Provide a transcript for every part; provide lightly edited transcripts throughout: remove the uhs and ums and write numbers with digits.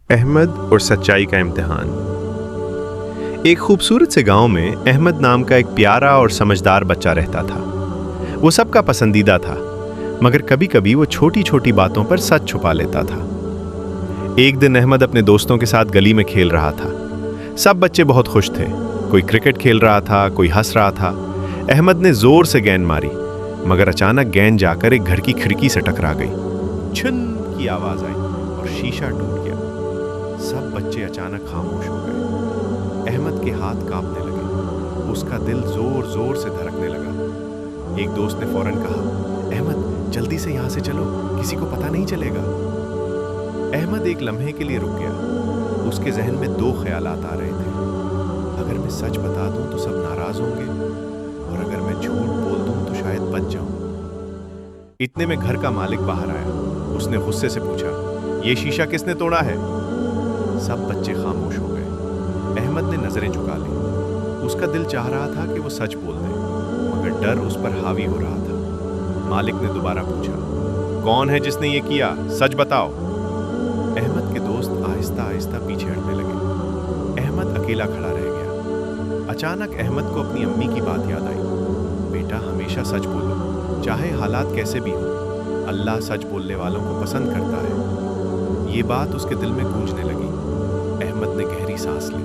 احمد اور سچائی کا امتحان۔ ایک خوبصورت سے گاؤں میں احمد نام کا ایک پیارا اور سمجھدار بچہ رہتا تھا۔ وہ سب کا پسندیدہ تھا، مگر کبھی کبھی وہ چھوٹی چھوٹی باتوں پر سچ چھپا لیتا تھا۔ ایک دن احمد اپنے دوستوں کے ساتھ گلی میں کھیل رہا تھا۔ سب بچے بہت خوش تھے، کوئی کرکٹ کھیل رہا تھا، کوئی ہنس رہا تھا۔ احمد نے زور سے گیند ماری، مگر اچانک گیند جا کر ایک گھر کی کھڑکی سے ٹکرا گئی۔ چھن کی آواز آئی اور شیشہ ٹوٹ گیا۔ سب بچے اچانک خاموش ہو گئے۔ احمد کے ہاتھ کانپنے لگے، اس کا دل زور زور سے دھڑکنے لگا۔ ایک دوست نے فوراً کہا، احمد جلدی سے یہاں سے چلو، کسی کو پتہ نہیں چلے گا۔ احمد ایک لمحے کے لیے رک گیا۔ اس کے ذہن میں دو خیالات آ رہے تھے۔ اگر میں سچ بتا دوں تو سب ناراض ہوں گے، اور اگر میں جھوٹ بول دوں تو شاید بچ جاؤں۔ اتنے میں گھر کا مالک باہر آیا۔ اس نے غصے سے پوچھا، یہ شیشہ کس نے توڑا ہے؟ سب بچے خاموش ہو گئے۔ احمد نے نظریں جھکا لی۔ اس کا دل چاہ رہا تھا کہ وہ سچ بول دے، مگر ڈر اس پر حاوی ہو رہا تھا۔ مالک نے دوبارہ پوچھا، کون ہے جس نے یہ کیا؟ سچ بتاؤ۔ احمد کے دوست آہستہ آہستہ پیچھے ہٹنے لگے۔ احمد اکیلا کھڑا رہ گیا۔ اچانک احمد کو اپنی امی کی بات یاد آئی، بیٹا ہمیشہ سچ بولو، چاہے حالات کیسے بھی ہوں۔ اللہ سچ بولنے والوں کو پسند کرتا ہے۔ یہ بات اس کے دل میں گونجنے لگی۔ احمد نے گہری سانس لی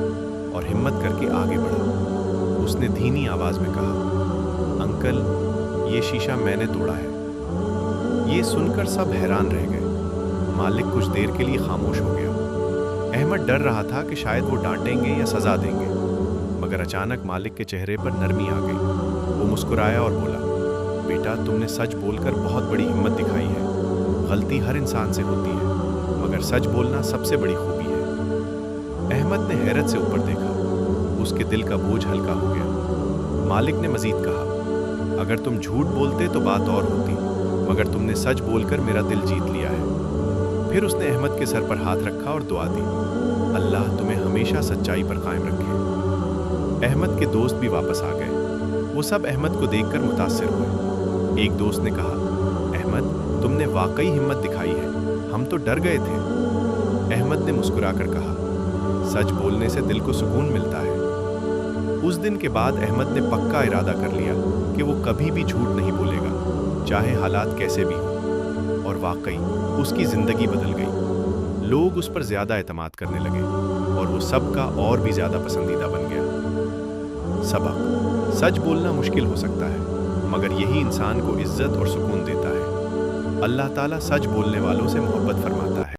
اور ہمت کر کے آگے بڑھا۔ اس نے دھیمی آواز میں کہا، انکل یہ شیشہ میں نے توڑا ہے۔ یہ سن کر سب حیران رہ گئے۔ مالک کچھ دیر کے لیے خاموش ہو گیا۔ احمد ڈر رہا تھا کہ شاید وہ ڈانٹیں گے یا سزا دیں گے، مگر اچانک مالک کے چہرے پر نرمی آ گئی۔ وہ مسکرایا اور بولا، بیٹا تم نے سچ بول کر بہت بڑی ہمت دکھائی ہے۔ غلطی ہر انسان سے ہوتی ہے، مگر سچ بولنا سب سے بڑی خوبی ہے۔ احمد نے حیرت سے اوپر دیکھا۔ اس کے دل کا بوجھ ہلکا ہو گیا۔ مالک نے مزید کہا، اگر تم جھوٹ بولتے تو بات اور ہوتی، مگر تم نے سچ بول کر میرا دل جیت لیا ہے۔ پھر اس نے احمد کے سر پر ہاتھ رکھا اور دعا دی، اللہ تمہیں ہمیشہ سچائی پر قائم رکھے۔ احمد کے دوست بھی واپس آ گئے۔ وہ سب احمد کو دیکھ کر متاثر ہوئے۔ ایک دوست نے کہا، احمد تم نے واقعی ہمت دکھائی ہے، ہم تو ڈر گئے تھے۔ احمد نے مسکرا کر کہا، سچ بولنے سے دل کو سکون ملتا ہے۔ اس دن کے بعد احمد نے پکا ارادہ کر لیا کہ وہ کبھی بھی جھوٹ نہیں بولے گا، چاہے حالات کیسے بھی ہوں۔ اور واقعی اس کی زندگی بدل گئی۔ لوگ اس پر زیادہ اعتماد کرنے لگے اور وہ سب کا اور بھی زیادہ پسندیدہ بن گیا۔ سبق: سچ بولنا مشکل ہو سکتا ہے، مگر یہی انسان کو عزت اور سکون دیتا ہے۔ اللہ تعالیٰ سچ بولنے والوں سے محبت فرماتا ہے۔